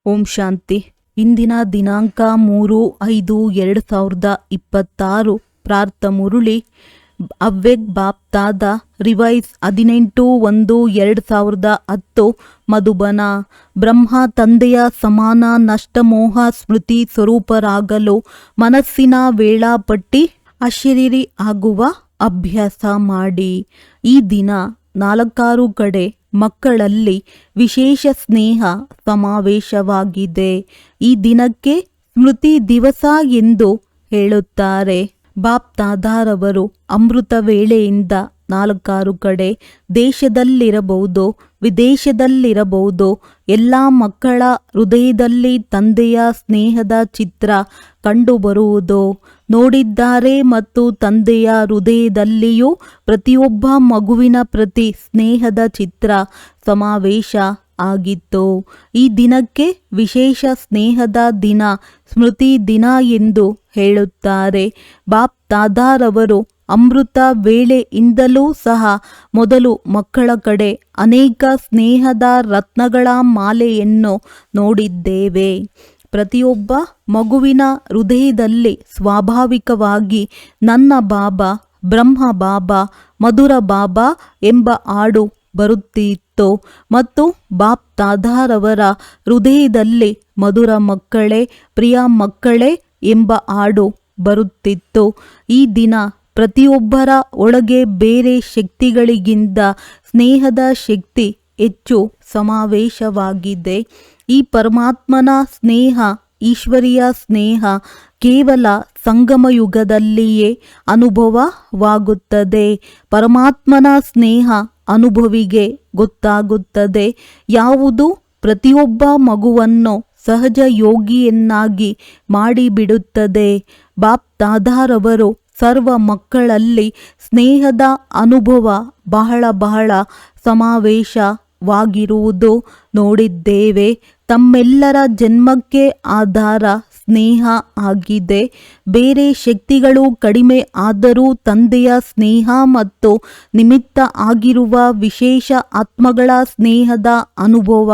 ಓಂ ಶಾಂತಿ. ಇಂದಿನ ದಿನಾಂಕ 3/5/2026. ಪ್ರಾರ್ಥ ಮುರುಳಿ ಅವ್ಯಕ್ತ ಬಾಪ್ತಾದ ರಿವೈಸ್ 18/1/2010. ಮಧುಬನ. ಬ್ರಹ್ಮ ತಂದೆಯ ಸಮಾನ ನಷ್ಟಮೋಹ ಸ್ಮೃತಿ ಸ್ವರೂಪರಾಗಲು ಮನಸ್ಸಿನ ವೇಳಾಪಟ್ಟಿ ಅಶರೀರಿ ಆಗುವ ಅಭ್ಯಾಸ ಮಾಡಿ. ಈ ದಿನ 4 ಕಡೆ ಮಕ್ಕಳಲ್ಲಿ ವಿಶೇಷ ಸ್ನೇಹ ಸಮಾವೇಶವಾಗಿದೆ. ಈ ದಿನಕ್ಕೆ ಸ್ಮೃತಿ ದಿವಸ ಎಂದು ಹೇಳುತ್ತಾರೆ. ಬಾಪ್ತಾದಾರವರು ಅಮೃತ ವೇಳೆಯಿಂದ 4 ಕಡೆ ದೇಶದಲ್ಲಿರಬಹುದು, ವಿದೇಶದಲ್ಲಿರಬಹುದು, ಎಲ್ಲ ಮಕ್ಕಳ ಹೃದಯದಲ್ಲಿ ತಂದೆಯ ಸ್ನೇಹದ ಚಿತ್ರ ಕಂಡುಬರುವುದು ನೋಡಿದ್ದಾರೆ ಮತ್ತು ತಂದೆಯ ಹೃದಯದಲ್ಲಿಯೂ ಪ್ರತಿಯೊಬ್ಬ ಮಗುವಿನ ಪ್ರತಿ ಸ್ನೇಹದ ಚಿತ್ರ ಸಮಾವೇಶ ಆಗಿತ್ತು. ಈ ದಿನಕ್ಕೆ ವಿಶೇಷ ಸ್ನೇಹದ ದಿನ, ಸ್ಮೃತಿ ದಿನ ಎಂದು ಹೇಳುತ್ತಾರೆ. ಬಾಪ್ತಾದಾರವರು ಅಮೃತ ವೇಳೆಯಿಂದಲೂ ಸಹ ಮೊದಲು ಮಕ್ಕಳ ಕಡೆ ಅನೇಕ ಸ್ನೇಹದ ರತ್ನಗಳ ಮಾಲೆಯನ್ನು ನೋಡಿದ್ದೇವೆ. ಪ್ರತಿಯೊಬ್ಬ ಮಗುವಿನ ಹೃದಯದಲ್ಲಿ ಸ್ವಾಭಾವಿಕವಾಗಿ ನನ್ನ ಬಾಬಾ, ಬ್ರಹ್ಮ ಬಾಬಾ, ಮಧುರ ಬಾಬಾ ಎಂಬ ಹಾಡು ಬರುತ್ತಿತ್ತು ಮತ್ತು ಬಾಪ್ತಾದಾರವರ ಹೃದಯದಲ್ಲಿ ಮಧುರ ಮಕ್ಕಳೇ, ಪ್ರಿಯ ಮಕ್ಕಳೇ ಎಂಬ ಹಾಡು ಬರುತ್ತಿತ್ತು. ಈ ದಿನ ಪ್ರತಿಯೊಬ್ಬರ ಒಳಗೆ ಬೇರೆ ಶಕ್ತಿಗಳಿಗಿಂತ ಸ್ನೇಹದ ಶಕ್ತಿ ಹೆಚ್ಚು ಸಮಾವೇಶವಾಗಿದೆ. ಈ ಪರಮಾತ್ಮನ ಸ್ನೇಹ, ಈಶ್ವರಿಯ ಸ್ನೇಹ ಕೇವಲ ಸಂಗಮಯುಗದಲ್ಲಿಯೇ ಅನುಭವವಾಗುತ್ತದೆ. ಪರಮಾತ್ಮನ ಸ್ನೇಹ ಅನುಭವಿಗೆ ಗೊತ್ತಾಗುತ್ತದೆ. ಯಾವುದು ಪ್ರತಿಯೊಬ್ಬ ಮಗುವನ್ನು ಸಹಜ ಯೋಗಿಯನ್ನಾಗಿ ಮಾಡಿಬಿಡುತ್ತದೆ. ಬಾಪ್ತಾದಾರವರು ಸರ್ವ ಮಕ್ಕಳಲ್ಲಿ ಸ್ನೇಹದ ಅನುಭವ ಬಹಳ ಸಮಾವೇಶವಾಗಿರುವುದು ನೋಡಿದ್ದೇವೆ. ತಮ್ಮೆಲ್ಲರ ಜನ್ಮಕ್ಕೆ ಆಧಾರ ಸ್ನೇಹ ಆಗಿದೆ. ಬೇರೆ ಶಕ್ತಿಗಳು ಕಡಿಮೆ ಆದರೂ ತಂದೆಯ ಸ್ನೇಹ ಮತ್ತು ನಿಮಿತ್ತ ಆಗಿರುವ ವಿಶೇಷ ಆತ್ಮಗಳ ಸ್ನೇಹದ ಅನುಭವ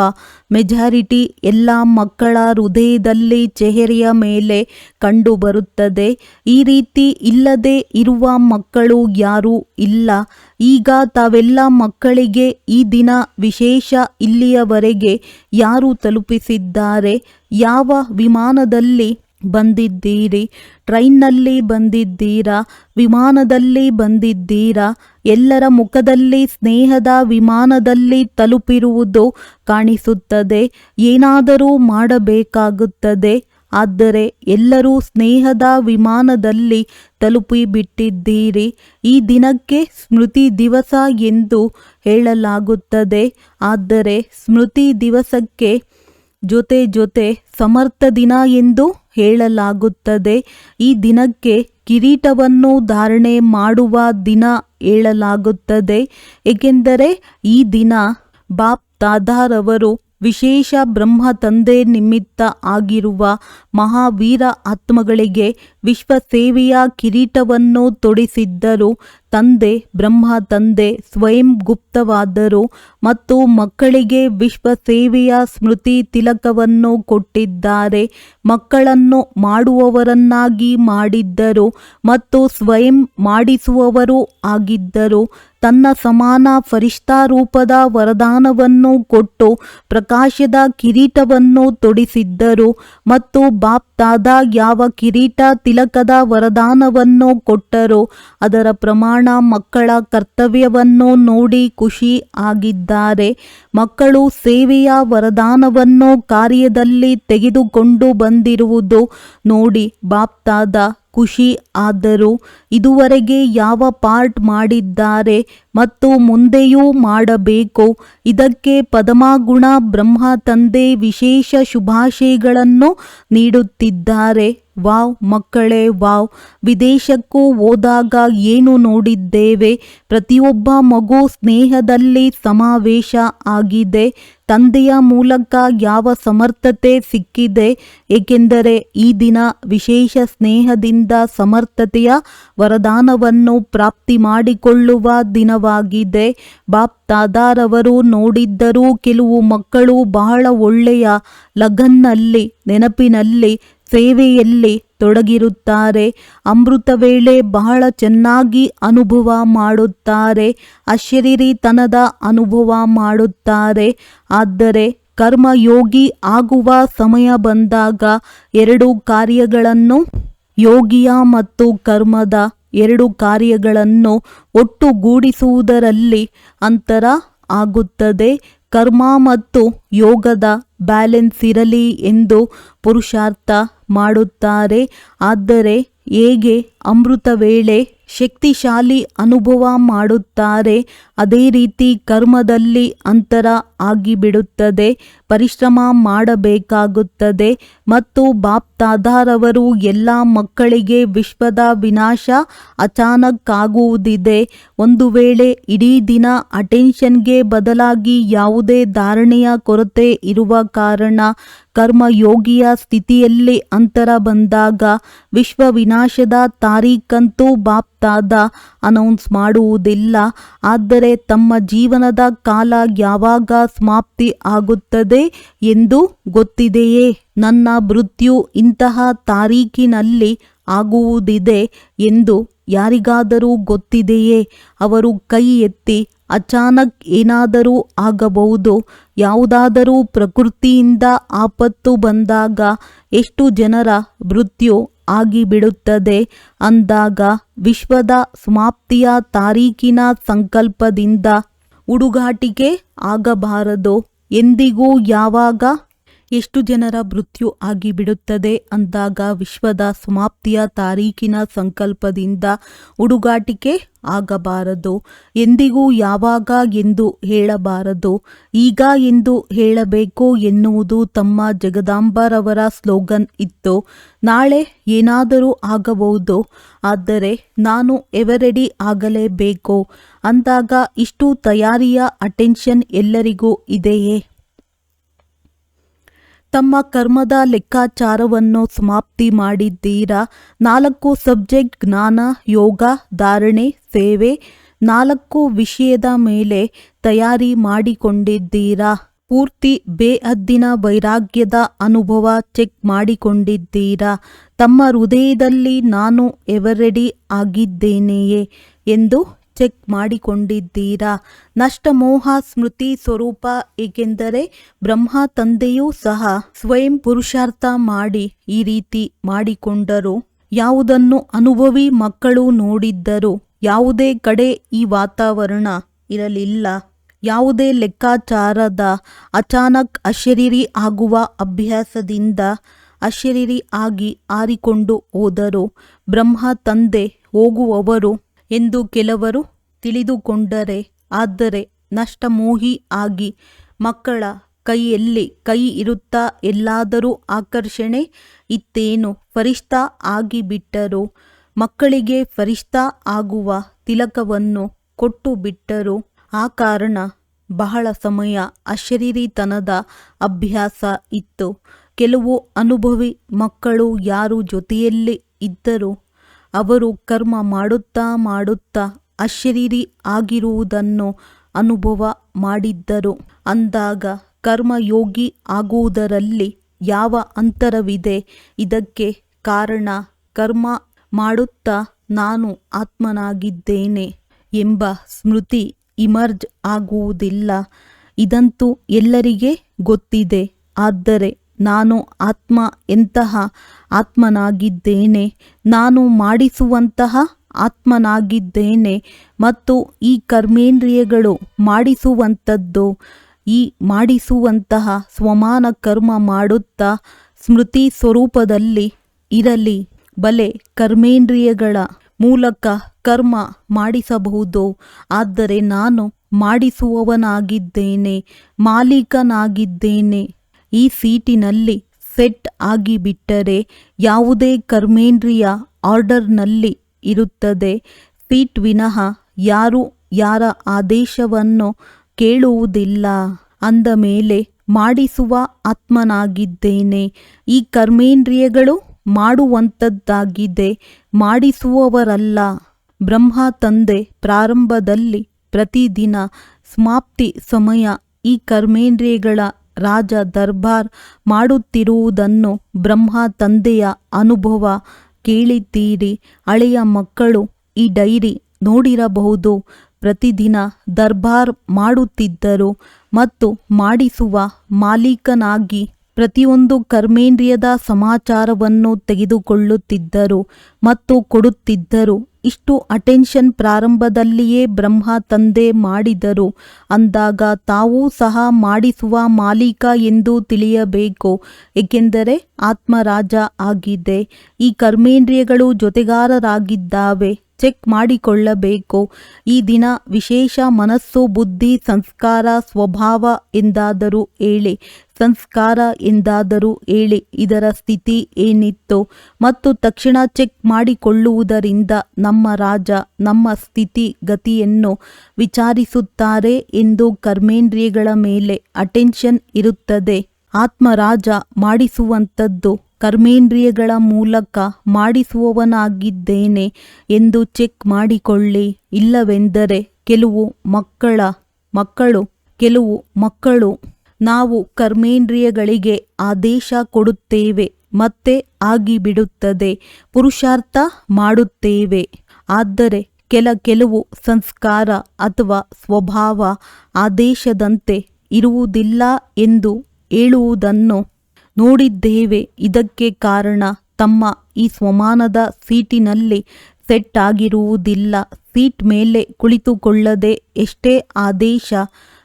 ಮೆಜಾರಿಟಿ ಎಲ್ಲ ಮಕ್ಕಳ ಹೃದಯದಲ್ಲಿ ಚೆಹರೆಯ ಮೇಲೆ ಕಂಡುಬರುತ್ತದೆ. ಈ ರೀತಿ ಇಲ್ಲದೆ ಇರುವ ಮಕ್ಕಳು ಯಾರೂ ಇಲ್ಲ. ಈಗ ತಾವೆಲ್ಲ ಮಕ್ಕಳಿಗೆ ಈ ದಿನ ವಿಶೇಷ ಇಲ್ಲಿಯವರೆಗೆ ಯಾರು ತಲುಪಿಸಿದ್ದಾರೆ? ಯಾವ ವಿಮಾನದಲ್ಲಿ ಬಂದಿದ್ದೀರಿ? ಟ್ರೈನ್ನಲ್ಲಿ ಬಂದಿದ್ದೀರಾ? ವಿಮಾನದಲ್ಲಿ ಬಂದಿದ್ದೀರಾ? ಎಲ್ಲರ ಮುಖದಲ್ಲಿ ಸ್ನೇಹದ ವಿಮಾನದಲ್ಲಿ ತಲುಪಿರುವುದು ಕಾಣಿಸುತ್ತದೆ. ಏನಾದರೂ ಮಾಡಬೇಕಾಗುತ್ತದೆ. ಆದರೆ ಎಲ್ಲರೂ ಸ್ನೇಹದ ವಿಮಾನದಲ್ಲಿ ತಲುಪಿಬಿಟ್ಟಿದ್ದೀರಿ. ಈ ದಿನಕ್ಕೆ ಸ್ಮೃತಿ ದಿವಸ ಎಂದು ಹೇಳಲಾಗುತ್ತದೆ. ಆದರೆ ಸ್ಮೃತಿ ದಿವಸಕ್ಕೆ ಜೊತೆ ಸಮರ್ಥ ದಿನ ಎಂದು ಹೇಳಲಾಗುತ್ತದೆ. ಈ ದಿನಕ್ಕೆ ಕಿರೀಟವನ್ನು ಧಾರಣೆ ಮಾಡುವ ದಿನ ಹೇಳಲಾಗುತ್ತದೆ. ಏಕೆಂದರೆ ಈ ದಿನ ಬಾಪ್ತಾದಾರವರು ವಿಶೇಷ ಬ್ರಹ್ಮ ತಂದೆ ನಿಮಿತ್ತ ಆಗಿರುವ ಮಹಾವೀರ ಆತ್ಮಗಳಿಗೆ ವಿಶ್ವ ಸೇವೆಯ ಕಿರೀಟವನ್ನು ತೊಡಿಸಿದ್ದರು. ತಂದೆ ಬ್ರಹ್ಮ ತಂದೆ ಸ್ವಯಂ ಗುಪ್ತವಾದರು ಮತ್ತು ಮಕ್ಕಳಿಗೆ ವಿಶ್ವ ಸೇವೆಯ ಸ್ಮೃತಿ ತಿಲಕವನ್ನು ಕೊಟ್ಟಿದ್ದಾರೆ. ಮಕ್ಕಳನ್ನು ಮಾಡುವವರನ್ನಾಗಿ ಮಾಡಿದ್ದರು ಮತ್ತು ಸ್ವಯಂ ಮಾಡಿಸುವವರು ಆಗಿದ್ದರು. ತನ್ನ ಸಮಾನ ಫರಿಷ್ಠಾ ರೂಪದ ವರದಾನವನ್ನು ಕೊಟ್ಟು ಪ್ರಕಾಶದ ಕಿರೀಟವನ್ನು ತೊಡಿಸಿದ್ದರು ಮತ್ತು ಬಾಪ್ತಾದ ಯಾವ ಕಿರೀಟ ತಿಲಕದ ವರದಾನವನ್ನು ಕೊಟ್ಟರು ಅದರ ಪ್ರಮಾಣ ಮಕ್ಕಳ ಕರ್ತವ್ಯವನ್ನು ನೋಡಿ ಖುಷಿ ಆಗಿದ್ದಾರೆ. ಮಕ್ಕಳು ಸೇವೆಯ ವರದಾನವನ್ನು ಕಾರ್ಯದಲ್ಲಿ ತೆಗೆದುಕೊಂಡು ಬಂದಿರುವುದು ನೋಡಿ ಬಾಪ್ತಾದ ಖುಷಿ ಆದರು. ಇದುವರೆಗೆ ಯಾವ ಪಾರ್ಟ್ ಮಾಡಿದ್ದಾರೆ ಮತ್ತು ಮುಂದೆಯೂ ಮಾಡಬೇಕು. ಇದಕ್ಕೆ ಪದಮಗುಣ ಬ್ರಹ್ಮ ತಂದೆ ವಿಶೇಷ ಶುಭಾಶಯಗಳನ್ನು ನೀಡುತ್ತಿದ್ದಾರೆ. ವಾವ್ ಮಕ್ಕಳೇ ವಾವ್. ವಿದೇಶಕ್ಕೂ ಹೋದಾಗ ಏನು ನೋಡಿದ್ದೇವೆ? ಪ್ರತಿಯೊಬ್ಬ ಮಗು ಸ್ನೇಹದಲ್ಲಿ ಸಮಾವೇಶ ಆಗಿದೆ. ತಂದೆಯ ಮೂಲಕ ಯಾವ ಸಮರ್ಥತೆ ಸಿಕ್ಕಿದೆ? ಏಕೆಂದರೆ ಈ ದಿನ ವಿಶೇಷ ಸ್ನೇಹದಿಂದ ಸಮರ್ಥತೆಯ ವರದಾನವನ್ನು ಪ್ರಾಪ್ತಿ ಮಾಡಿಕೊಳ್ಳುವ ದಿನವಾಗಿದೆ. ಬಾಪ್ ದಾದಾರವರು ನೋಡಿದ್ದರೂ ಕೆಲವು ಮಕ್ಕಳು ಬಹಳ ಒಳ್ಳೆಯ ಲಗನ್ನಲ್ಲಿ, ನೆನಪಿನಲ್ಲಿ, ಸೇವೆಯಲ್ಲಿ ತೊಡಗಿರುತ್ತಾರೆ. ಅಮೃತ ವೇಳೆ ಬಹಳ ಚೆನ್ನಾಗಿ ಅನುಭವ ಮಾಡುತ್ತಾರೆ. ಅಶರೀರಿತನದ ಅನುಭವ ಮಾಡುತ್ತಾರೆ. ಆದರೆ ಕರ್ಮಯೋಗಿ ಆಗುವ ಸಮಯ ಬಂದಾಗ ಎರಡು ಕಾರ್ಯಗಳನ್ನು, ಯೋಗಿಯ ಮತ್ತು ಕರ್ಮದ ಎರಡು ಕಾರ್ಯಗಳನ್ನು ಒಟ್ಟುಗೂಡಿಸುವುದರಲ್ಲಿ ಅಂತರ ಆಗುತ್ತದೆ. ಕರ್ಮ ಮತ್ತು ಯೋಗದ ಬ್ಯಾಲೆನ್ಸ್ ಇರಲಿ ಎಂದು ಪುರುಷಾರ್ಥ ಮಾಡುತ್ತಾರೆ. ಆದರೆ ಹೇಗೆ ಅಮೃತ ವೇಳೆ ಶಕ್ತಿಶಾಲಿ ಅನುಭವ ಮಾಡುತ್ತಾರೆ, ಅದೇ ರೀತಿ ಕರ್ಮದಲ್ಲಿ ಅಂತರ ಆಗಿಬಿಡುತ್ತದೆ. ಪರಿಶ್ರಮ ಮಾಡಬೇಕಾಗುತ್ತದೆ. ಮತ್ತು ಬಾಪ್ ದಾದಾರವರು ಎಲ್ಲ ಮಕ್ಕಳಿಗೆ ವಿಶ್ವದ ವಿನಾಶ ಅಚಾನಕ್ ಆಗುವುದಿದೆ. ಒಂದು ವೇಳೆ ಇಡೀ ದಿನ ಅಟೆನ್ಷನ್ಗೆ ಬದಲಾಗಿ ಯಾವುದೇ ಧಾರಣೆಯ ಕೊರತೆ ಇರುವ ಕಾರಣ ಕರ್ಮಯೋಗಿಯ ಸ್ಥಿತಿಯಲ್ಲಿ ಅಂತರ ಬಂದಾಗ ವಿಶ್ವ ವಿನಾಶದ ತಾರೀಖಂತೂ ಬಾಪ್ ದಾದಾ ಅನೌನ್ಸ್ ಮಾಡುವುದಿಲ್ಲ. ಆದರೆ ತಮ್ಮ ಜೀವನದ ಕಾಲ ಯಾವಾಗ ಸಮಾಪ್ತಿ ಆಗುತ್ತದೆ ಎಂದು ಗೊತ್ತಿದೆಯೇ? ನನ್ನ ಮೃತ್ಯು ಇಂತಹ ತಾರೀಖಿನಲ್ಲಿ ಆಗುವುದಿದೆ ಎಂದು ಯಾರಿಗಾದರೂ ಗೊತ್ತಿದೆಯೇ? ಅವರು ಕೈ ಎತ್ತಿ. ಅಚಾನಕ್ ಏನಾದರೂ ಆಗಬಹುದು. ಯಾವುದಾದರೂ ಪ್ರಕೃತಿಯಿಂದ ಆಪತ್ತು ಬಂದಾಗ ಎಷ್ಟು ಜನರ ಮೃತ್ಯು ಆಗಿಬಿಡುತ್ತದೆ ಅಂದಾಗ ವಿಶ್ವದ ಸಮಾಪ್ತಿಯ ತಾರೀಖಿನ ಸಂಕಲ್ಪದಿಂದ ಹುಡುಗಾಟಿಕೆ ಆಗಬಾರದು. ಎಂದಿಗೂ ಯಾವಾಗ ಎಷ್ಟು ಜನರ ಮೃತ್ಯು ಆಗಿಬಿಡುತ್ತದೆ ಅಂದಾಗ ವಿಶ್ವದ ಸಮಾಪ್ತಿಯ ತಾರೀಖಿನ ಸಂಕಲ್ಪದಿಂದ ಹುಡುಗಾಟಿಕೆ ಆಗಬಾರದು. ಎಂದಿಗೂ ಯಾವಾಗ ಎಂದು ಹೇಳಬಾರದು. ಈಗ ಎಂದು ಹೇಳಬೇಕು ಎನ್ನುವುದು ತಮ್ಮ ಜಗದಾಂಬರವರ ಸ್ಲೋಗನ್ ಇತ್ತು. ನಾಳೆ ಏನಾದರೂ ಆಗಬಹುದು, ಆದರೆ ನಾನು ಎವರೆಡಿ ಆಗಲೇಬೇಕು ಅಂದಾಗ ಇಷ್ಟು ತಯಾರಿಯ ಅಟೆನ್ಷನ್ ಎಲ್ಲರಿಗೂ ಇದೆಯೇ? ತಮ್ಮ ಕರ್ಮದ ಲೆಕ್ಕಾಚಾರವನ್ನು ಸಮಾಪ್ತಿ ಮಾಡಿದ್ದೀರಾ? 4 ಸಬ್ಜೆಕ್ಟ್ ಜ್ಞಾನ, ಯೋಗ, ಧಾರಣೆ, ಸೇವೆ, 4 ವಿಷಯದ ಮೇಲೆ ತಯಾರಿ ಮಾಡಿಕೊಂಡಿದ್ದೀರಾ? ಪೂರ್ತಿ ಬೇಹದ್ದಿನ ವೈರಾಗ್ಯದ ಅನುಭವ ಚೆಕ್ ಮಾಡಿಕೊಂಡಿದ್ದೀರಾ? ತಮ್ಮ ಹೃದಯದಲ್ಲಿ ನಾನು ಎವರೆಡಿ ಆಗಿದ್ದೇನೆಯೇ ಎಂದು ಚೆಕ್ ಮಾಡಿಕೊಂಡಿದ್ದೀರಾ? ನಷ್ಟಮೋಹ ಸ್ಮೃತಿ ಸ್ವರೂಪ. ಏಕೆಂದರೆ ಬ್ರಹ್ಮ ತಂದೆಯೂ ಸಹ ಸ್ವಯಂ ಪುರುಷಾರ್ಥ ಮಾಡಿ ಈ ರೀತಿ ಮಾಡಿಕೊಂಡರು. ಯಾವುದನ್ನು ಅನುಭವಿ ಮಕ್ಕಳು ನೋಡಿದ್ದರು. ಯಾವುದೇ ಕಡೆ ಈ ವಾತಾವರಣ ಇರಲಿಲ್ಲ. ಯಾವುದೇ ಲೆಕ್ಕಾಚಾರದ ಅಚಾನಕ್ ಅಶರೀರಿ ಆಗುವ ಅಭ್ಯಾಸದಿಂದ ಅಶರೀರಿ ಆಗಿ ಆರಿಕೊಂಡು ಹೋದರು. ಬ್ರಹ್ಮ ತಂದೆ ಹೋಗುವವರು ಎಂದು ಕೆಲವರು ತಿಳಿದುಕೊಂಡರೆ, ಆದರೆ ನಷ್ಟಮೋಹಿ ಆಗಿ ಮಕ್ಕಳ ಕೈಯಲ್ಲಿ ಕೈ ಇರುತ್ತಾ ಎಲ್ಲಾದರೂ ಆಕರ್ಷಣೆ ಇತ್ತೇನು? ಫರಿಷ್ಠಾ ಆಗಿಬಿಟ್ಟರು. ಮಕ್ಕಳಿಗೆ ಫರಿಷ್ಠಾ ಆಗುವ ತಿಲಕವನ್ನು ಕೊಟ್ಟು ಬಿಟ್ಟರು. ಆ ಕಾರಣ ಬಹಳ ಸಮಯ ಅಶರೀರಿತನದ ಅಭ್ಯಾಸ ಇತ್ತು. ಕೆಲವು ಅನುಭವಿ ಮಕ್ಕಳು ಯಾರು ಜೊತೆಯಲ್ಲಿ ಇದ್ದರು ಅವರು ಕರ್ಮ ಮಾಡುತ್ತಾ ಮಾಡುತ್ತಾ ಅಶರೀರಿ ಆಗಿರುವುದನ್ನು ಅನುಭವ ಮಾಡಿದ್ದರು. ಅಂದಾಗ ಕರ್ಮಯೋಗಿ ಆಗುವುದರಲ್ಲಿ ಯಾವ ಅಂತರವಿದೆ? ಇದಕ್ಕೆ ಕಾರಣ ಕರ್ಮ ಮಾಡುತ್ತಾ ನಾನು ಆತ್ಮನಾಗಿದ್ದೇನೆ ಎಂಬ ಸ್ಮೃತಿ ಇಮರ್ಜ್ ಆಗುವುದಿಲ್ಲ. ಇದಂತೂ ಎಲ್ಲರಿಗೆ ಗೊತ್ತಿದೆ. ಆದರೆ ನಾನು ಆತ್ಮ ಎಂತಹ ಆತ್ಮನಾಗಿದ್ದೇನೆ, ನಾನು ಮಾಡಿಸುವಂತಹ ಆತ್ಮನಾಗಿದ್ದೇನೆ ಮತ್ತು ಈ ಕರ್ಮೇಂದ್ರಿಯಗಳು ಮಾಡಿಸುವಂಥದ್ದು. ಈ ಮಾಡಿಸುವಂತಹ ಸ್ವಮಾನ ಕರ್ಮ ಮಾಡುತ್ತಾ ಸ್ಮೃತಿ ಸ್ವರೂಪದಲ್ಲಿ ಇರಲಿ. ಬಲೆ ಕರ್ಮೇಂದ್ರಿಯಗಳ ಮೂಲಕ ಕರ್ಮ ಮಾಡಿಸಬಹುದು. ಆದರೆ ನಾನು ಮಾಡಿಸುವವನಾಗಿದ್ದೇನೆ, ಮಾಲೀಕನಾಗಿದ್ದೇನೆ. ಈ ಸೀಟಿನಲ್ಲಿ ಸೆಟ್ ಆಗಿಬಿಟ್ಟರೆ ಯಾವುದೇ ಕರ್ಮೇಂದ್ರಿಯ ಆರ್ಡರ್ನಲ್ಲಿ ಇರುತ್ತದೆ. ಸೀಟ್ ವಿನಃ ಯಾರು ಯಾರ ಆದೇಶವನ್ನು ಕೇಳುವುದಿಲ್ಲ. ಅಂದ ಮೇಲೆ ಮಾಡಿಸುವ ಆತ್ಮನಾಗಿದ್ದೇನೆ. ಈ ಕರ್ಮೇಂದ್ರಿಯಗಳು ಮಾಡುವಂಥದ್ದಾಗಿದೆ, ಮಾಡಿಸುವವರಲ್ಲ. ಬ್ರಹ್ಮ ತಂದೆ ಪ್ರಾರಂಭದಲ್ಲಿ ಪ್ರತಿದಿನ ಸಮಾಪ್ತಿ ಸಮಯ ಈ ಕರ್ಮೇಂದ್ರಿಯಗಳ ರಾಜ ದರ್ಬಾರ್ ಮಾಡುತ್ತಿರುವುದನ್ನು ಬ್ರಹ್ಮ ತಂದೆಯ ಅನುಭವ ಕೇಳಿದ್ದೀರಿ. ಹಳೆಯ ಮಕ್ಕಳು ಈ ಡೈರಿ ನೋಡಿರಬಹುದು. ಪ್ರತಿದಿನ ದರ್ಬಾರ್ ಮಾಡುತ್ತಿದ್ದರು ಮತ್ತು ಮಾಡಿಸುವ ಮಾಲೀಕನಾಗಿ ಪ್ರತಿಯೊಂದು ಕರ್ಮೇಂದ್ರಿಯದ ಸಮಾಚಾರವನ್ನು ತೆಗೆದುಕೊಳ್ಳುತ್ತಿದ್ದರು ಮತ್ತು ಕೊಡುತ್ತಿದ್ದರು. ಇಷ್ಟು ಅಟೆನ್ಷನ್ ಪ್ರಾರಂಭದಲ್ಲಿಯೇ ಬ್ರಹ್ಮ ತಂದೆ ಮಾಡಿದರು. ಅಂದಾಗ ತಾವೂ ಸಹ ಮಾಡಿಸುವ ಮಾಲೀಕ ಎಂದು ತಿಳಿಯಬೇಕು, ಏಕೆಂದರೆ ಆತ್ಮರಾಜ ಆಗಿದೆ. ಈ ಕರ್ಮೇಂದ್ರಿಯಗಳು ಜೊತೆಗಾರರಾಗಿದ್ದಾವೆ. ಚೆಕ್ ಮಾಡಿಕೊಳ್ಳಬೇಕು. ಈ ದಿನ ವಿಶೇಷ ಮನಸ್ಸು, ಬುದ್ಧಿ, ಸಂಸ್ಕಾರ, ಸ್ವಭಾವ ಎಂದಾದರೂ ಹೇಳಿ, ಸಂಸ್ಕಾರ ಎಂದಾದರೂ ಹೇಳಿ, ಇದರ ಸ್ಥಿತಿ ಏನಿತ್ತು ಮತ್ತು ತಕ್ಷಣ ಚೆಕ್ ಮಾಡಿಕೊಳ್ಳುವುದರಿಂದ ನಮ್ಮ ರಾಜ ನಮ್ಮ ಸ್ಥಿತಿ ಗತಿಯನ್ನು ವಿಚಾರಿಸುತ್ತಾರೆ ಎಂದು ಕರ್ಮೇಂದ್ರಿಯಗಳ ಮೇಲೆ ಅಟೆನ್ಷನ್ ಇರುತ್ತದೆ. ಆತ್ಮರಾಜ ಮಾಡಿಸುವಂಥದ್ದು ಕರ್ಮೇಂದ್ರಿಯಗಳ ಮೂಲಕ ಮಾಡಿಸುವವನಾಗಿದ್ದೇನೆ ಎಂದು ಚೆಕ್ ಮಾಡಿಕೊಳ್ಳಿ. ಇಲ್ಲವೆಂದರೆ ಕೆಲವು ಮಕ್ಕಳು ನಾವು ಕರ್ಮೇಂದ್ರಿಯಗಳಿಗೆ ಆದೇಶ ಕೊಡುತ್ತೇವೆ ಮತ್ತೆ ಆಗಿಬಿಡುತ್ತದೆ, ಪುರುಷಾರ್ಥ ಮಾಡುತ್ತೇವೆ. ಆದರೆ ಕೆಲವು ಸಂಸ್ಕಾರ ಅಥವಾ ಸ್ವಭಾವ ಆದೇಶದಂತೆ ಇರುವುದಿಲ್ಲ ಎಂದು ಹೇಳುವುದನ್ನು ನೋಡಿದ್ದೇವೆ. ಇದಕ್ಕೆ ಕಾರಣ ತಮ್ಮ ಈ ಸ್ವಮಾನದ ಸೀಟಿನಲ್ಲಿ ಸೆಟ್ ಆಗಿರುವುದಿಲ್ಲ. ಸೀಟ್ ಮೇಲೆ ಕುಳಿತುಕೊಳ್ಳದೆ ಎಷ್ಟೇ ಆದೇಶ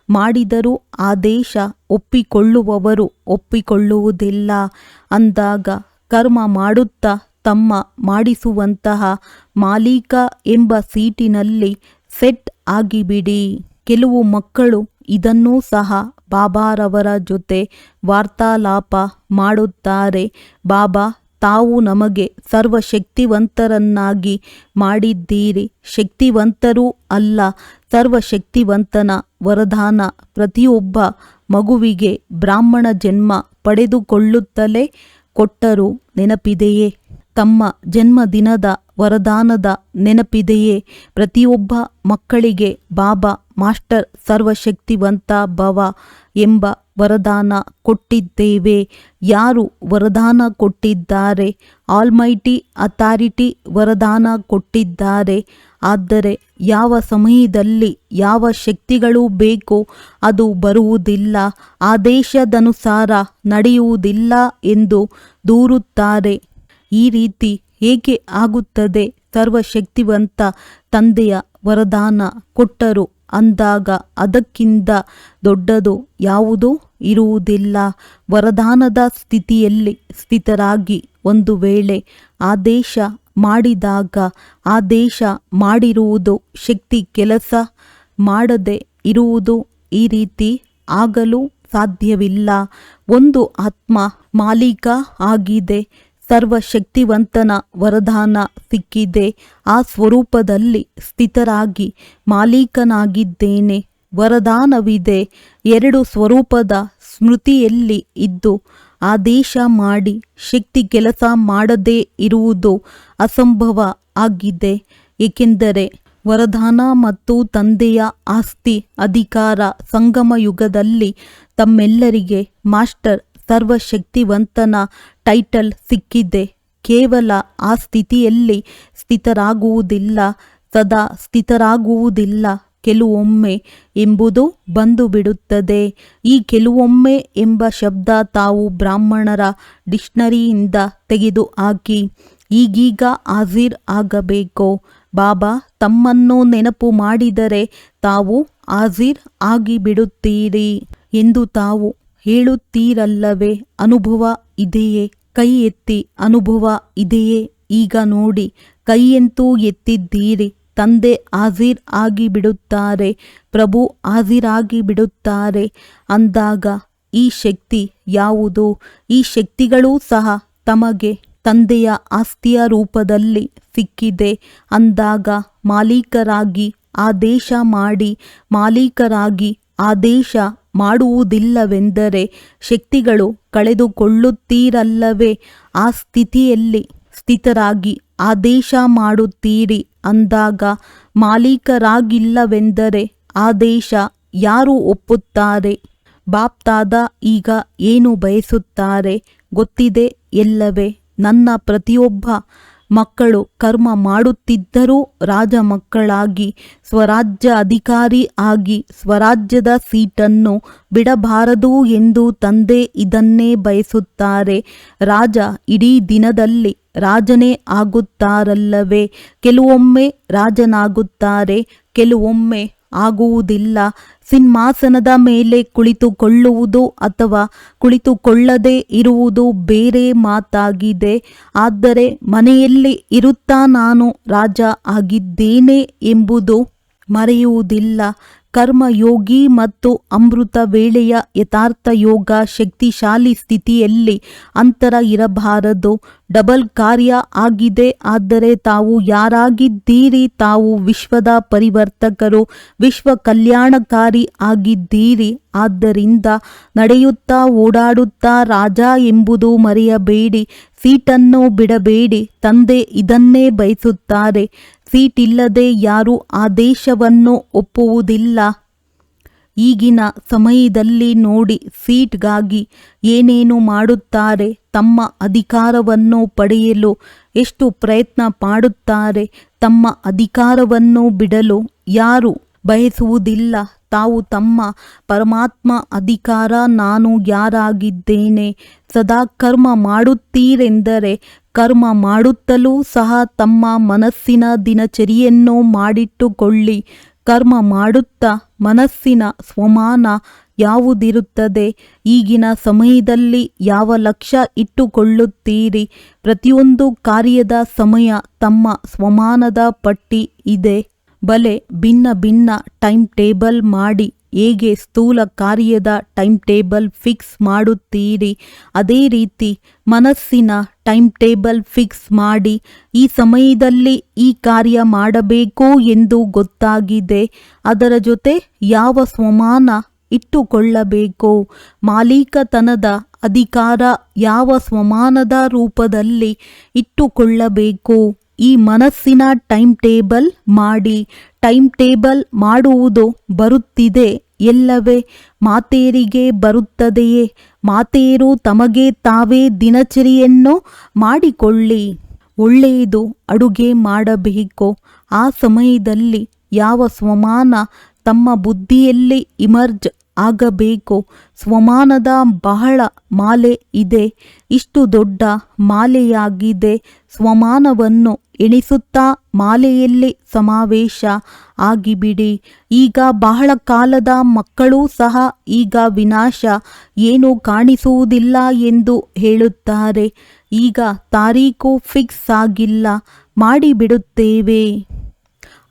ಮಾಡಿದರೂ ಆದೇಶ ಒಪ್ಪಿಕೊಳ್ಳುವವರು ಒಪ್ಪಿಕೊಳ್ಳುವುದಿಲ್ಲ. ಅಂದಾಗ ಕರ್ಮ ಮಾಡುತ್ತಾ ತಮ್ಮ ಮಾಡಿಸುವಂತಹ ಮಾಲೀಕ ಎಂಬ ಸೀಟಿನಲ್ಲಿ ಸೆಟ್ ಆಗಿಬಿಡಿ. ಕೆಲವು ಮಕ್ಕಳು ಇದನ್ನೂ ಸಹ ಬಾಬಾರವರ ಜೊತೆ ವಾರ್ತಾಲಾಪ ಮಾಡುತ್ತಾರೆ. ಬಾಬಾ, ತಾವು ನಮಗೆ ಸರ್ವಶಕ್ತಿವಂತರನ್ನಾಗಿ ಮಾಡಿದ್ದೀರಿ. ಶಕ್ತಿವಂತರೂ ಅಲ್ಲ, ಸರ್ವಶಕ್ತಿವಂತನ ವರದಾನ ಪ್ರತಿಯೊಬ್ಬ ಮಗುವಿಗೆ ಬ್ರಾಹ್ಮಣ ಜನ್ಮ ಪಡೆದುಕೊಳ್ಳುತ್ತಲೇ ಕೊಟ್ಟರು. ನೆನಪಿದೆಯೇ? ತಮ್ಮ ಜನ್ಮದಿನದ ವರದಾನದ ನೆನಪಿದೆಯೇ? ಪ್ರತಿಯೊಬ್ಬ ಮಕ್ಕಳಿಗೆ ಬಾಬಾ ಮಾಸ್ಟರ್ ಸರ್ವಶಕ್ತಿವಂತ ಭವ ಎಂಬ ವರದಾನ ಕೊಟ್ಟಿದ್ದೇವೆ. ಯಾರು ವರದಾನ ಕೊಟ್ಟಿದ್ದಾರೆ? ಆಲ್ಮೈಟಿ ಅಥಾರಿಟಿ ವರದಾನ ಕೊಟ್ಟಿದ್ದಾರೆ. ಆದರೆ ಯಾವ ಸಮಯದಲ್ಲಿ ಯಾವ ಶಕ್ತಿಗಳು ಬೇಕೋ ಅದು ಬರುವುದಿಲ್ಲ, ಆದೇಶದನುಸಾರ ನಡೆಯುವುದಿಲ್ಲ ಎಂದು ದೂರುತ್ತಾರೆ. ಈ ರೀತಿ ಹೇಗೆ ಆಗುತ್ತದೆ? ಸರ್ವಶಕ್ತಿವಂತ ತಂದೆಯ ವರದಾನ ಕೊಟ್ಟರು ಅಂದಾಗ ಅದಕ್ಕಿಂತ ದೊಡ್ಡದು ಯಾವುದೂ ಇರುವುದಿಲ್ಲ. ವರದಾನದ ಸ್ಥಿತಿಯಲ್ಲಿ ಸ್ಥಿತರಾಗಿ ಒಂದು ವೇಳೆ ಆದೇಶ ಮಾಡಿದಾಗ ಆದೇಶ ಮಾಡಿರುವುದು ಶಕ್ತಿ ಕೆಲಸ ಮಾಡದೆ ಇರುವುದು ಈ ರೀತಿ ಆಗಲು ಸಾಧ್ಯವಿಲ್ಲ. ಒಂದು ಆತ್ಮ ಮಾಲೀಕ ಆಗಿದೆ, ಸರ್ವಶಕ್ತಿವಂತನ ವರದಾನ ಸಿಕ್ಕಿದೆ. ಆ ಸ್ವರೂಪದಲ್ಲಿ ಸ್ಥಿತರಾಗಿ ಮಾಲೀಕನಾಗಿದ್ದೇನೆ. ವರದಾನವಿದೆ. ಎರಡು ಸ್ವರೂಪದ ಸ್ಮೃತಿಯಲ್ಲಿ ಇದ್ದು ಆದೇಶ ಮಾಡಿ ಶಕ್ತಿ ಕೆಲಸ ಮಾಡದೇ ಇರುವುದು ಅಸಂಭವ ಆಗಿದೆ. ಏಕೆಂದರೆ ವರದಾನ ಮತ್ತು ತಂದೆಯ ಆಸ್ತಿ ಅಧಿಕಾರ ಸಂಗಮ ಯುಗದಲ್ಲಿ ತಮ್ಮೆಲ್ಲರಿಗೆ ಮಾಸ್ಟರ್ ಸರ್ವಶಕ್ತಿವಂತನ ಟೈಟಲ್ ಸಿಕ್ಕಿದೆ. ಕೇವಲ ಆ ಸ್ಥಿತಿಯಲ್ಲಿ ಸ್ಥಿತರಾಗುವುದಿಲ್ಲ, ಸದಾ ಸ್ಥಿತರಾಗುವುದಿಲ್ಲ. ಕೆಲವೊಮ್ಮೆ ಎಂಬುದು ಬಂದು ಬಿಡುತ್ತದೆ. ಈ ಕೆಲವೊಮ್ಮೆ ಎಂಬ ಶಬ್ದ ತಾವು ಬ್ರಾಹ್ಮಣರ ಡಿಕ್ಷನರಿಯಿಂದ ತೆಗೆದು ಹಾಕಿ. ಈಗೀಗ ಹಾಜಿರ್ ಆಗಬೇಕು. ಬಾಬಾ ತಮ್ಮನ್ನು ನೆನಪು ಮಾಡಿದರೆ ತಾವು ಹಾಜಿರ್ ಆಗಿಬಿಡುತ್ತೀರಿ ಎಂದು ತಾವು ಹೇಳುತ್ತೀರಲ್ಲವೇ? ಅನುಭವ ಇದೆಯೇ? ಕೈ ಎತ್ತಿ ಅನುಭವ ಇದೆಯೇ? ಈಗ ನೋಡಿ, ಕೈಯಂತೂ ಎತ್ತಿದ್ದೀರಿ. ತಂದೆ ಹಾಜಿರ್ ಆಗಿಬಿಡುತ್ತಾರೆ, ಪ್ರಭು ಹಾಜಿರಾಗಿ ಬಿಡುತ್ತಾರೆ. ಅಂದಾಗ ಈ ಶಕ್ತಿ ಯಾವುದು? ಈ ಶಕ್ತಿಗಳೂ ಸಹ ತಮಗೆ ತಂದೆಯ ಆಸ್ತಿಯ ರೂಪದಲ್ಲಿ ಸಿಕ್ಕಿದೆ ಅಂದಾಗ ಮಾಲೀಕರಾಗಿ ಆದೇಶ ಮಾಡಿ ಮಾಲೀಕರಾಗಿ ಆದೇಶ ಮಾಡುವುದಿಲ್ಲವೆಂದರೆ ಶಕ್ತಿಗಳು ಕಳೆದುಕೊಳ್ಳುತ್ತೀರಲ್ಲವೇ? ಆ ಸ್ಥಿತಿಯಲ್ಲಿ ಸ್ಥಿತರಾಗಿ ಆದೇಶ ಮಾಡುತ್ತೀರಿ ಅಂದಾಗ ಮಾಲೀಕರಾಗಿಲ್ಲವೆಂದರೆ ಆದೇಶ ಯಾರು ಒಪ್ಪುತ್ತಾರೆ? ಬಾಪ್ತಾದ ಈಗ ಏನು ಬಯಸುತ್ತಾರೆ ಗೊತ್ತಿದೆ ಎಲ್ಲವೇ? ನನ್ನ ಪ್ರತಿಯೊಬ್ಬ ಮಕ್ಕಳು ಕರ್ಮ ಮಾಡುತ್ತಿದ್ದರೂ ರಾಜ ಮಕ್ಕಳಾಗಿ ಸ್ವರಾಜ್ಯ ಅಧಿಕಾರಿ ಆಗಿ ಸ್ವರಾಜ್ಯದ ಸೀಟನ್ನು ಬಿಡಬಾರದು ಎಂದು ತಂದೆ ಇದನ್ನೇ ಬಯಸುತ್ತಾರೆ. ರಾಜ ಇಡೀ ದಿನದಲ್ಲಿ ರಾಜನೇ ಆಗುತ್ತಾರಲ್ಲವೇ? ಕೆಲವೊಮ್ಮೆ ರಾಜನಾಗುತ್ತಾರೆ, ಕೆಲವೊಮ್ಮೆ ಆಗುವುದಿಲ್ಲ. ಸಿಂಹಾಸನದ ಮೇಲೆ ಕುಳಿತುಕೊಳ್ಳುವುದು ಅಥವಾ ಕುಳಿತುಕೊಳ್ಳದೇ ಇರುವುದು ಬೇರೆ ಮಾತಾಗಿದೆ. ಆದರೆ ಮನೆಯಲ್ಲಿ ಇರುತ್ತಾ ನಾನು ರಾಜ ಆಗಿದ್ದೇನೆ ಎಂಬುದು ಮರೆಯುವುದಿಲ್ಲ. ಕರ್ಮಯೋಗಿ ಮತ್ತು ಅಮೃತ ವೇಳೆಯ ಯಥಾರ್ಥ ಯೋಗ ಶಕ್ತಿಶಾಲಿ ಸ್ಥಿತಿಯಲ್ಲಿ ಅಂತರ ಇರಬಾರದು. ಡಬಲ್ ಕಾರ್ಯ ಆಗಿದೆ. ಆದರೆ ತಾವು ಯಾರಾಗಿದ್ದೀರಿ? ತಾವು ವಿಶ್ವದ ಪರಿವರ್ತಕರು, ವಿಶ್ವ ಕಲ್ಯಾಣಕಾರಿ ಆಗಿದ್ದೀರಿ. ಆದ್ದರಿಂದ ನಡೆಯುತ್ತಾ ಓಡಾಡುತ್ತಾ ರಾಜ ಎಂಬುದು ಮರೆಯಬೇಡಿ. ಸೀಟನ್ನು ಬಿಡಬೇಡಿ. ತಂದೆ ಇದನ್ನೇ ಬಯಸುತ್ತಾರೆ. ಸೀಟ್ ಇಲ್ಲದೆ ಯಾರೂ ಆದೇಶವನ್ನು ಒಪ್ಪುವುದಿಲ್ಲ. ಈಗಿನ ಸಮಯದಲ್ಲಿ ನೋಡಿ, ಸೀಟ್ಗಾಗಿ ಏನೇನು ಮಾಡುತ್ತಾರೆ. ತಮ್ಮ ಅಧಿಕಾರವನ್ನು ಪಡೆಯಲು ಎಷ್ಟು ಪ್ರಯತ್ನ ಮಾಡುತ್ತಾರೆ. ತಮ್ಮ ಅಧಿಕಾರವನ್ನು ಬಿಡಲು ಯಾರು ಬಯಸುವುದಿಲ್ಲ. ತಾವು ತಮ್ಮ ಪರಮಾತ್ಮ ಅಧಿಕಾರ ನಾನು ಯಾರಾಗಿದ್ದೇನೆ. ಸದಾ ಕರ್ಮ ಮಾಡುತ್ತೀರೆಂದರೆ ಕರ್ಮ ಮಾಡುತ್ತಲೂ ಸಹ ತಮ್ಮ ಮನಸ್ಸಿನ ದಿನಚರಿಯನ್ನು ಮಾಡಿಟ್ಟುಕೊಳ್ಳಿ. ಕರ್ಮ ಮಾಡುತ್ತಾ ಮನಸ್ಸಿನ ಸ್ವಮಾನ ಯಾವುದಿರುತ್ತದೆ? ಈಗಿನ ಸಮಯದಲ್ಲಿ ಯಾವ ಲಕ್ಷ್ಯ ಇಟ್ಟುಕೊಳ್ಳುತ್ತೀರಿ? ಪ್ರತಿಯೊಂದು ಕಾರ್ಯದ ಸಮಯ ತಮ್ಮ ಸ್ವಮಾನದ ಪಟ್ಟಿ ಇದೆ. ಬಲೆ ಭಿನ್ನ ಭಿನ್ನ ಟೈಮ್ ಟೇಬಲ್ ಮಾಡಿ ಹೇಗೆ ಸ್ಥೂಲ ಕಾರ್ಯದ ಟೈಮ್ ಟೇಬಲ್ ಫಿಕ್ಸ್ ಮಾಡುತ್ತೀರಿ, ಅದೇ ರೀತಿ ಮನಸ್ಸಿನ ಟೈಮ್ ಟೇಬಲ್ ಫಿಕ್ಸ್ ಮಾಡಿ. ಈ ಸಮಯದಲ್ಲಿ ಈ ಕಾರ್ಯ ಮಾಡಬೇಕು ಎಂದು ಗೊತ್ತಾಗಿದೆ. ಅದರ ಜೊತೆ ಯಾವ ಸ್ವಮಾನ ಇಟ್ಟುಕೊಳ್ಳಬೇಕು? ಮಾಲೀಕತನದ ಅಧಿಕಾರ ಯಾವ ಸ್ವಮಾನದ ರೂಪದಲ್ಲಿ ಇಟ್ಟುಕೊಳ್ಳಬೇಕು? ಈ ಮನಸ್ಸಿನ ಟೈಮ್ ಟೇಬಲ್ ಮಾಡಿ. ಟೈಮ್ ಟೇಬಲ್ ಮಾಡುವುದು ಬರುತ್ತಿದೆ ಎಲ್ಲವೇ? ಮಾತೆಯರಿಗೆ ಬರುತ್ತದೆಯೇ? ಮಾತೆಯರು ತಮಗೆ ತಾವೇ ದಿನಚರಿಯನ್ನು ಮಾಡಿಕೊಳ್ಳಿ. ಒಳ್ಳೆಯದು ಅಡುಗೆ ಮಾಡಬೇಕು. ಆ ಸಮಯದಲ್ಲಿ ಯಾವ ಸ್ವಮಾನ ತಮ್ಮ ಬುದ್ಧಿಯಲ್ಲಿ ಇಮರ್ಜ್ ಆಗಬೇಕು? ಸ್ವಮಾನದ ಬಹಳ ಮಾಲೆ ಇದೆ. ಇಷ್ಟು ದೊಡ್ಡ ಮಾಲೆಯಾಗಿದೆ. ಸ್ವಮಾನವನ್ನು ಎಣಿಸುತ್ತಾ ಮಾಲೆಯಲ್ಲಿ ಸಮಾವೇಶ ಆಗಿಬಿಡಿ. ಈಗ ಬಹಳ ಕಾಲದ ಮಕ್ಕಳೂ ಸಹ ಈಗ ವಿನಾಶ ಏನು ಕಾಣಿಸುವುದಿಲ್ಲ ಎಂದು ಹೇಳುತ್ತಾರೆ. ಈಗ ತಾರೀಖು ಫಿಕ್ಸ್ ಆಗಿಲ್ಲ, ಮಾಡಿಬಿಡುತ್ತೇವೆ,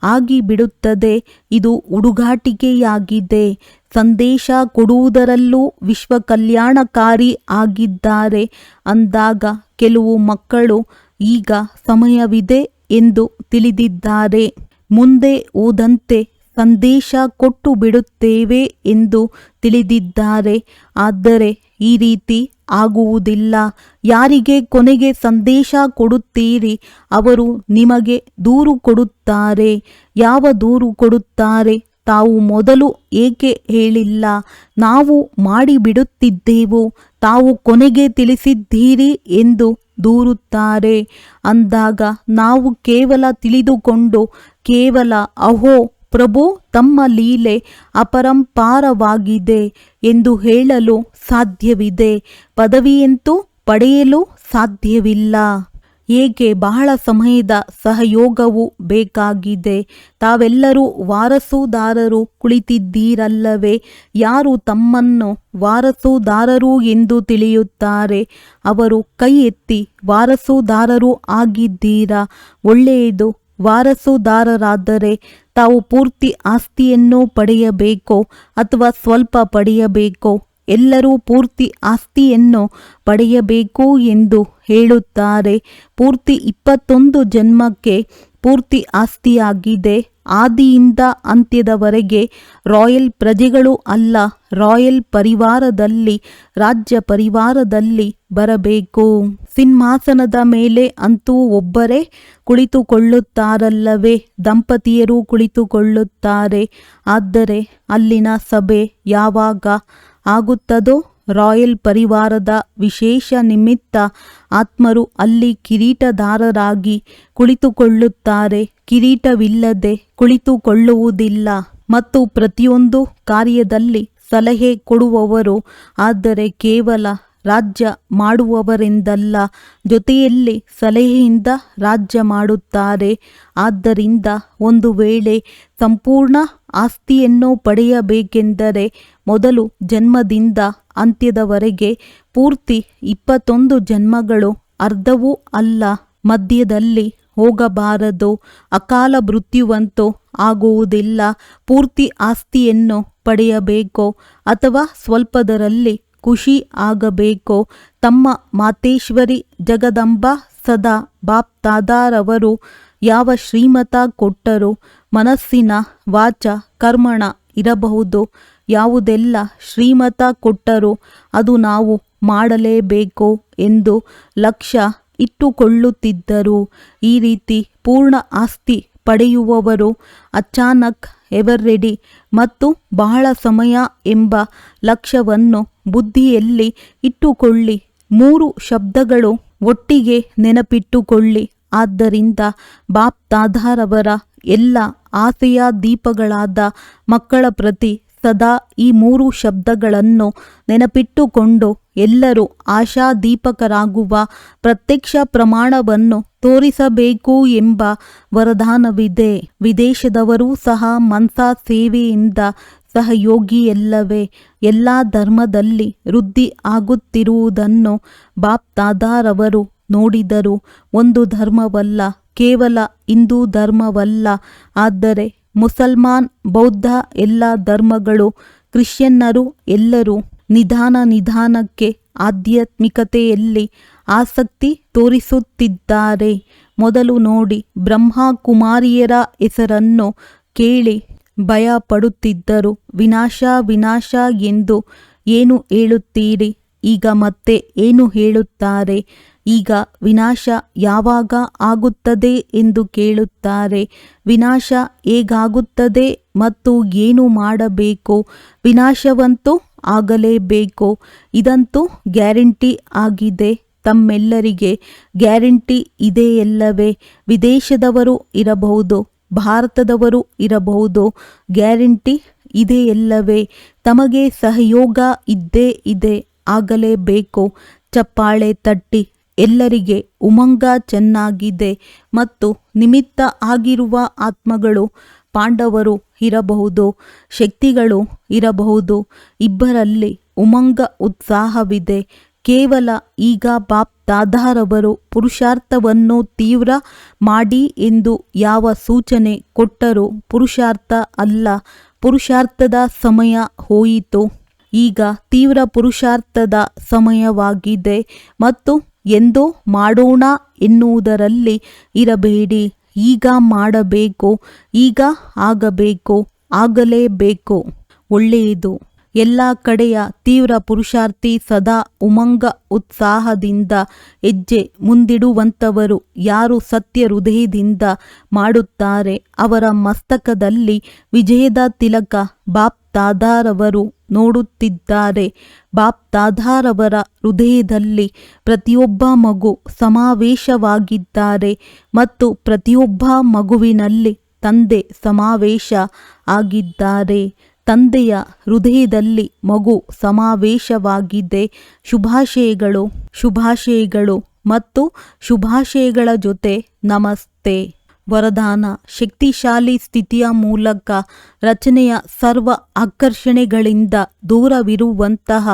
ಆಗಿಬಿಡುತ್ತದೆ. ಇದು ಹುಡುಗಾಟಿಕೆಯಾಗಿದೆ. ಸಂದೇಶ ಕೊಡುವುದರಲ್ಲೂ ವಿಶ್ವ ಕಲ್ಯಾಣಕಾರಿ ಆಗಿದ್ದಾರೆ ಅಂದಾಗ ಕೆಲವು ಮಕ್ಕಳು ಈಗ ಸಮಯವಿದೆ ಎಂದು ತಿಳಿದಿದ್ದಾರೆ. ಮುಂದೆ ಹೋದಂತೆ ಸಂದೇಶ ಕೊಟ್ಟು ಬಿಡುತ್ತೇವೆ ಎಂದು ತಿಳಿದಿದ್ದಾರೆ. ಆದರೆ ಈ ರೀತಿ ಆಗುವುದಿಲ್ಲ. ಯಾರಿಗೆ ಕೊನೆಗೆ ಸಂದೇಶ ಕೊಡುತ್ತೀರಿ ಅವರು ನಿಮಗೆ ದೂರು ಕೊಡುತ್ತಾರೆ. ಯಾವ ದೂರು ಕೊಡುತ್ತಾರೆ? ತಾವು ಮೊದಲು ಏಕೆ ಹೇಳಿಲ್ಲ? ನಾವು ಮಾಡಿಬಿಡುತ್ತಿದ್ದೆವು, ತಾವು ಕೊನೆಗೆ ತಿಳಿಸಿದ್ದೀರಿ ಎಂದು ದೂರುತ್ತಾರೆ. ಅಂದಾಗ ನಾವು ಕೇವಲ ತಿಳಿದುಕೊಂಡು ಕೇವಲ ಅಹೋ ಪ್ರಭು ತಮ್ಮ ಲೀಲೆ ಅಪರಂಪಾರವಾಗಿದೆ ಎಂದು ಹೇಳಲು ಸಾಧ್ಯವಿದೆ. ಪದವಿಯಂತೂ ಪಡೆಯಲು ಸಾಧ್ಯವಿಲ್ಲ. ಏಕೆ? ಬಹಳ ಸಮಯದ ಸಹಯೋಗವು ಬೇಕಾಗಿದೆ. ತಾವೆಲ್ಲರೂ ವಾರಸುದಾರರು ಕುಳಿತಿದ್ದೀರಲ್ಲವೇ? ಯಾರು ತಮ್ಮನ್ನು ವಾರಸುದಾರರು ಎಂದು ತಿಳಿಯುತ್ತಾರೆ ಅವರು ಕೈ ಎತ್ತಿ. ವಾರಸುದಾರರು ಆಗಿದ್ದೀರಾ? ಒಳ್ಳೆಯದು. ವಾರಸುದಾರರಾದರೆ ತಾವು ಪೂರ್ತಿ ಆಸ್ತಿಯನ್ನು ಪಡೆಯಬೇಕೋ ಅಥವಾ ಸ್ವಲ್ಪ ಪಡೆಯಬೇಕೋ? ಎಲ್ಲರೂ ಪೂರ್ತಿ ಆಸ್ತಿಯನ್ನು ಪಡೆಯಬೇಕು ಎಂದು ಹೇಳುತ್ತಾರೆ. ಪೂರ್ತಿ 21 ಜನ್ಮಕ್ಕೆ ಪೂರ್ತಿ ಆಸ್ತಿಯಾಗಿದೆ. ಆದಿಯಿಂದ ಅಂತ್ಯದವರೆಗೆ ರಾಯಲ್ ಪ್ರಜೆಗಳು ಅಲ್ಲ, ರಾಯಲ್ ಪರಿವಾರದಲ್ಲಿ, ರಾಜ್ಯ ಪರಿವಾರದಲ್ಲಿ ಬರಬೇಕು. ಸಿಂಹಾಸನದ ಮೇಲೆ ಅಂತೂ ಒಬ್ಬರೇ ಕುಳಿತುಕೊಳ್ಳುತ್ತಾರಲ್ಲವೇ, ದಂಪತಿಯರು ಕುಳಿತುಕೊಳ್ಳುತ್ತಾರೆ. ಆದರೆ ಅಲ್ಲಿನ ಸಭೆ ಯಾವಾಗ ಆಗುತ್ತದೋ ರಾಯಲ್ ಪರಿವಾರದ ವಿಶೇಷ ನಿಮಿತ್ತ ಆತ್ಮರು ಅಲ್ಲಿ ಕಿರೀಟದಾರರಾಗಿ ಕುಳಿತುಕೊಳ್ಳುತ್ತಾರೆ. ಕಿರೀಟವಿಲ್ಲದೆ ಕುಳಿತುಕೊಳ್ಳುವುದಿಲ್ಲ ಮತ್ತು ಪ್ರತಿಯೊಂದು ಕಾರ್ಯದಲ್ಲಿ ಸಲಹೆ ಕೊಡುವವರು, ಆದರೆ ಕೇವಲ ರಾಜ್ಯ ಮಾಡುವವರೆಂದಲ್ಲ, ಜೊತೆಯಲ್ಲಿ ಸಲಹೆಯಿಂದ ರಾಜ್ಯ ಮಾಡುತ್ತಾರೆ. ಆದ್ದರಿಂದ ಒಂದು ವೇಳೆ ಸಂಪೂರ್ಣ ಆಸ್ತಿಯನ್ನು ಪಡೆಯಬೇಕೆಂದರೆ ಮೊದಲು ಜನ್ಮದಿಂದ ಅಂತ್ಯದವರೆಗೆ ಪೂರ್ತಿ 21 ಜನ್ಮಗಳು, ಅರ್ಧವೂ ಅಲ್ಲ, ಮಧ್ಯದಲ್ಲಿ ಹೋಗಬಾರದು. ಅಕಾಲ ಮೃತ್ಯುವಂತೂ ಆಗುವುದಿಲ್ಲ. ಪೂರ್ತಿ ಆಸ್ತಿಯನ್ನು ಪಡೆಯಬೇಕೋ ಅಥವಾ ಸ್ವಲ್ಪದರಲ್ಲಿ ಖುಷಿ ಆಗಬೇಕೋ. ತಮ್ಮ ಮಾತೇಶ್ವರಿ ಜಗದಂಬಾ ಸದಾ ಬಾಪ್ ದಾದಾರವರು ಯಾವ ಶ್ರೀಮತ ಕೊಟ್ಟರೂ ಮನಸ್ಸಿನ ವಾಚ ಕರ್ಮಣ ಇರಬಹುದು. ಯಾವುದೆಲ್ಲ ಶ್ರೀಮತ ಕೊಟ್ಟರೂ ಅದು ನಾವು ಮಾಡಲೇಬೇಕು ಎಂದು ಲಕ್ಷ್ಯ ಇಟ್ಟುಕೊಳ್ಳುತ್ತಿದ್ದರು. ಈ ರೀತಿ ಪೂರ್ಣ ಆಸ್ತಿ ಪಡೆಯುವವರು ಅಚಾನಕ್, ಎವರ್ ರೆಡಿ ಮತ್ತು ಬಹಳ ಸಮಯ ಎಂಬ ಲಕ್ಷ್ಯವನ್ನು ಬುದ್ಧಿಯಲ್ಲಿ ಇಟ್ಟುಕೊಳ್ಳಿ. 3 ಶಬ್ದಗಳು ಒಟ್ಟಿಗೆ ನೆನಪಿಟ್ಟುಕೊಳ್ಳಿ. ಆದ್ದರಿಂದ ಬಾಪ್ ದಾದಾರವರ ಎಲ್ಲ ಆಸೆಯ ದೀಪಗಳಾದ ಮಕ್ಕಳ ಪ್ರತಿ ಸದಾ ಈ 3 ಶಬ್ದಗಳನ್ನು ನೆನಪಿಟ್ಟುಕೊಂಡು ಎಲ್ಲರೂ ಆಶಾದೀಪಕರಾಗುವ ಪ್ರತ್ಯಕ್ಷ ಪ್ರಮಾಣವನ್ನು ತೋರಿಸಬೇಕು ಎಂಬ ವರದಾನವಿದೆ. ವಿದೇಶದವರೂ ಸಹ ಮನ್ಸಾ ಸೇವೆಯಿಂದ ಸಹಯೋಗಿಯಲ್ಲವೇ. ಎಲ್ಲ ಧರ್ಮದಲ್ಲಿ ವೃದ್ಧಿ ಆಗುತ್ತಿರುವುದನ್ನು ಬಾಪ್ ದಾದಾರವರು ನೋಡಿದರು. ಒಂದು ಧರ್ಮವಲ್ಲ, ಕೇವಲ ಹಿಂದೂ ಧರ್ಮವಲ್ಲ, ಆದರೆ ಮುಸಲ್ಮಾನ್, ಬೌದ್ಧ, ಎಲ್ಲ ಧರ್ಮಗಳು, ಕ್ರಿಶ್ಚಿಯನ್ನರು ಎಲ್ಲರೂ ನಿಧಾನಕ್ಕೆ ಆಧ್ಯಾತ್ಮಿಕತೆಯಲ್ಲಿ ಆಸಕ್ತಿ ತೋರಿಸುತ್ತಿದ್ದಾರೆ. ಮೊದಲು ನೋಡಿ, ಬ್ರಹ್ಮ ಕುಮಾರಿಯರ ಹೆಸರನ್ನು ಕೇಳಿ ಭಯ ಪಡುತ್ತಿದ್ದರು. ವಿನಾಶ ವಿನಾಶ ಎಂದು ಏನು ಹೇಳುತ್ತೀರಿ? ಈಗ ಮತ್ತೆ ಏನು ಹೇಳುತ್ತಾರೆ? ಈಗ ವಿನಾಶ ಯಾವಾಗ ಆಗುತ್ತದೆ ಎಂದು ಕೇಳುತ್ತಾರೆ. ವಿನಾಶ ಹೇಗಾಗುತ್ತದೆ ಮತ್ತು ಏನು ಮಾಡಬೇಕು? ವಿನಾಶವಂತೂ ಆಗಲೇಬೇಕು. ಇದಂತೂ ಗ್ಯಾರಂಟಿ ಆಗಿದೆ. ತಮ್ಮೆಲ್ಲರಿಗೆ ಗ್ಯಾರಂಟಿ ಇದೆಯಲ್ಲವೇ? ವಿದೇಶದವರು ಇರಬಹುದು, ಭಾರತದವರು ಇರಬಹುದು, ಗ್ಯಾರಂಟಿ ಇದೆಯಲ್ಲವೇ? ತಮಗೆ ಸಹಯೋಗ ಇದ್ದೇ ಇದೆ, ಆಗಲೇಬೇಕು. ಚಪ್ಪಾಳೆ ತಟ್ಟಿ. ಎಲ್ಲರಿಗೆ ಉಮಂಗ ಚೆನ್ನಾಗಿದೆ ಮತ್ತು ನಿಮಿತ್ತ ಆಗಿರುವ ಆತ್ಮಗಳು, ಪಾಂಡವರು ಇರಬಹುದು, ಶಕ್ತಿಗಳು ಇರಬಹುದು. ಇಬ್ಬರಲ್ಲಿ ಉಮಂಗ ಉತ್ಸಾಹವಿದೆ. ಕೇವಲ ಈಗ ಬಾಪ್ ದಾದಾರವರು ಪುರುಷಾರ್ಥವನ್ನು ತೀವ್ರ ಮಾಡಿ ಎಂದು ಯಾವ ಸೂಚನೆ ಕೊಟ್ಟರೂ ಪುರುಷಾರ್ಥ ಅಲ್ಲ, ಪುರುಷಾರ್ಥದ ಸಮಯ ಹೋಯಿತು. ಈಗ ತೀವ್ರ ಪುರುಷಾರ್ಥದ ಸಮಯವಾಗಿದೆ ಮತ್ತು ಎಂದೋ ಮಾಡೋಣ ಎನ್ನುವುದರಲ್ಲಿ ಇರಬೇಡಿ. ಈಗ ಮಾಡಬೇಕು, ಈಗ ಆಗಬೇಕು, ಆಗಲೇಬೇಕು. ಒಳ್ಳೆಯದು. ಎಲ್ಲ ಕಡೆಯ ತೀವ್ರ ಪುರುಷಾರ್ಥಿ ಸದಾ ಉಮಂಗ ಉತ್ಸಾಹದಿಂದ ಹೆಜ್ಜೆ ಮುಂದಿಡುವಂಥವರು ಯಾರು ಸತ್ಯ ಹೃದಯದಿಂದ ಮಾಡುತ್ತಾರೆ ಅವರ ಮಸ್ತಕದಲ್ಲಿ ವಿಜಯದ ತಿಲಕ ಬಾಪ್ ದಾದಾರವರು ನೋಡುತ್ತಿದ್ದಾರೆ. ಬಾಪ್ ದಾದಾರವರ ಹೃದಯದಲ್ಲಿ ಪ್ರತಿಯೊಬ್ಬ ಮಗು ಸಮಾವೇಶವಾಗಿದ್ದಾರೆ ಮತ್ತು ಪ್ರತಿಯೊಬ್ಬ ಮಗುವಿನಲ್ಲಿ ತಂದೆ ಸಮಾವೇಶ ಆಗಿದ್ದಾರೆ. ತಂದೆಯ ಹೃದಯದಲ್ಲಿ ಮಗು ಸಮಾವೇಶವಾಗಿದೆ. ಶುಭಾಶಯಗಳು, ಶುಭಾಶಯಗಳು ಮತ್ತು ಶುಭಾಶಯಗಳ ಜೊತೆ ನಮಸ್ತೆ. ವರದಾನ: ಶಕ್ತಿಶಾಲಿ ಸ್ಥಿತಿಯ ಮೂಲಕ ರಚನೆಯ ಸರ್ವ ಆಕರ್ಷಣೆಗಳಿಂದ ದೂರವಿರುವಂತಹ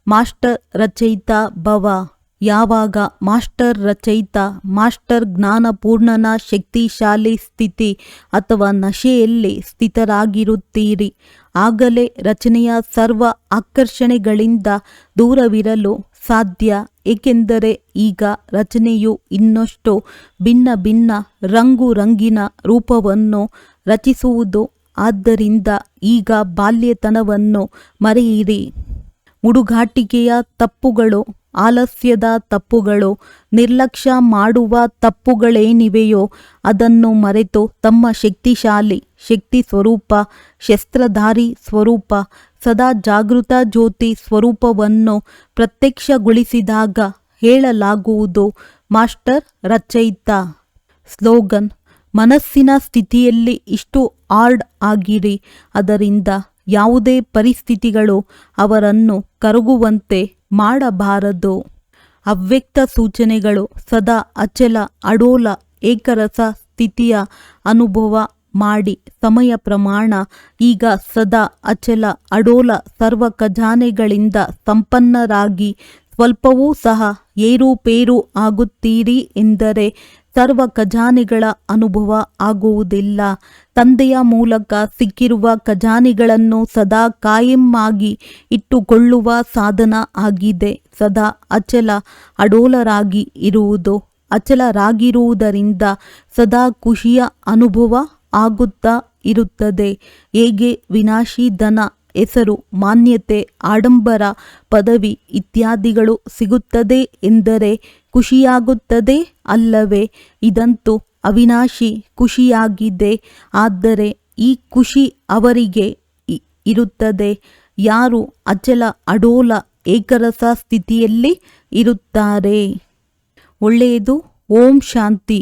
ಮಾಸ್ಟರ್ ರಚಯಿತ ಭವ. ಯಾವಾಗ ಮಾಸ್ಟರ್ ರಚಯಿತ, ಮಾಸ್ಟರ್ ಜ್ಞಾನಪೂರ್ಣನ ಶಕ್ತಿಶಾಲಿ ಸ್ಥಿತಿ ಅಥವಾ ನಶೆಯಲ್ಲಿ ಸ್ಥಿತರಾಗಿರುತ್ತೀರಿ, ಆಗಲೇ ರಚನೆಯ ಸರ್ವ ಆಕರ್ಷಣೆಗಳಿಂದ ದೂರವಿರಲು ಸಾಧ್ಯ. ಏಕೆಂದರೆ ಈಗ ರಚನೆಯು ಇನ್ನಷ್ಟು ಭಿನ್ನ ಭಿನ್ನ ರಂಗು ರಂಗಿನ ರೂಪವನ್ನು ರಚಿಸುವುದು. ಆದ್ದರಿಂದ ಈಗ ಬಾಲ್ಯತನವನ್ನು ಮರೆಯಿರಿ. ಹುಡುಗಾಟಿಕೆಯ ತಪ್ಪುಗಳು, ಆಲಸ್ಯದ ತಪ್ಪುಗಳು, ನಿರ್ಲಕ್ಷ್ಯ ಮಾಡುವ ತಪ್ಪುಗಳೇನಿವೆಯೋ ಅದನ್ನು ಮರೆತು ತಮ್ಮ ಶಕ್ತಿಶಾಲಿ ಶಕ್ತಿ ಸ್ವರೂಪ, ಶಸ್ತ್ರಧಾರಿ ಸ್ವರೂಪ, ಸದಾ ಜಾಗೃತ ಜ್ಯೋತಿ ಸ್ವರೂಪವನ್ನು ಪ್ರತ್ಯಕ್ಷಗೊಳಿಸಿದಾಗ ಹೇಳಲಾಗುವುದು, ಮಾಸ್ಟರ್ ರಚಯಿತ. ಸ್ಲೋಗನ್: ಮನಸ್ಸಿನ ಸ್ಥಿತಿಯಲ್ಲಿ ಇಷ್ಟು ಹಾರ್ಡ್ ಆಗಿರಿ, ಅದರಿಂದ ಯಾವುದೇ ಪರಿಸ್ಥಿತಿಗಳು ಅವರನ್ನು ಕರಗುವಂತೆ ಮಾಡಬಾರದು. ಅವ್ಯಕ್ತ ಸೂಚನೆಗಳು: ಸದಾ ಅಚಲ ಅಡೋಲ ಏಕರಸ ಸ್ಥಿತಿಯ ಅನುಭವ ಮಾಡಿ. ಸಮಯ ಪ್ರಮಾಣ: ಈಗ ಸದಾ ಅಚಲ ಅಡೋಲ ಸರ್ವ ಖಜಾನೆಗಳಿಂದ ಸಂಪನ್ನರಾಗಿ ಸ್ವಲ್ಪವೂ ಸಹ ಏರುಪೇರು ಆಗುತ್ತೀರಿ ಎಂದರೆ ಸರ್ವ ಖಜಾನೆಗಳ ಅನುಭವ ಆಗುವುದಿಲ್ಲ. ತಂದೆಯ ಮೂಲಕ ಸಿಕ್ಕಿರುವ ಖಜಾನೆಗಳನ್ನು ಸದಾ ಕಾಯಮ್ಮಾಗಿ ಇಟ್ಟುಕೊಳ್ಳುವ ಸಾಧನ ಆಗಿದೆ ಸದಾ ಅಚಲ ಅಡೋಲರಾಗಿ ಇರುವುದು. ಅಚಲರಾಗಿರುವುದರಿಂದ ಸದಾ ಖುಷಿಯ ಅನುಭವ ಆಗುತ್ತಾ ಇರುತ್ತದೆ. ಹೇಗೆ ವಿನಾಶಿ ಧನ, ಹೆಸರು, ಮಾನ್ಯತೆ, ಆಡಂಬರ, ಪದವಿ ಇತ್ಯಾದಿಗಳು ಸಿಗುತ್ತದೆ ಎಂದರೆ ಖುಷಿಯಾಗುತ್ತದೆ ಅಲ್ಲವೇ? ಇದಂತೂ ಅವಿನಾಶಿ ಖುಷಿಯಾಗಿದೆ. ಆದರೆ ಈ ಖುಷಿ ಅವರಿಗೆ ಇರುತ್ತದೆ ಯಾರು ಅಚಲ ಅಡೋಲ ಏಕರಸ ಸ್ಥಿತಿಯಲ್ಲಿ ಇರುತ್ತಾರೆ. ಒಳ್ಳೆಯದು. ಓಂ ಶಾಂತಿ.